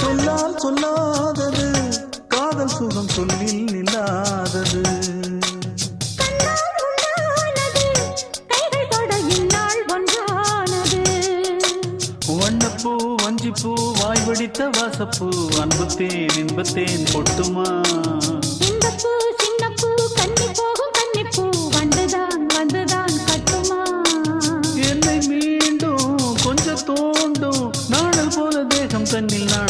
சொல்லால் சொல்லாதது காதல் சுகம் சொல்லில் இல்லாதது. வண்ணப்பூ வஞ்சிப்பூ வாய் வடித்த வாசப்பூ அன்புத்தேன் இன்பத்தேன் பொட்டுமா. இந்த பூ சின்ன பூ கன்னி போகும் கன்னிப்பூ வந்துதான் வந்துதான் கட்டுமா. என்னை மீண்டும் கொஞ்சம் தோண்டும் நாடல் போல தேகம் தன்னில் நான்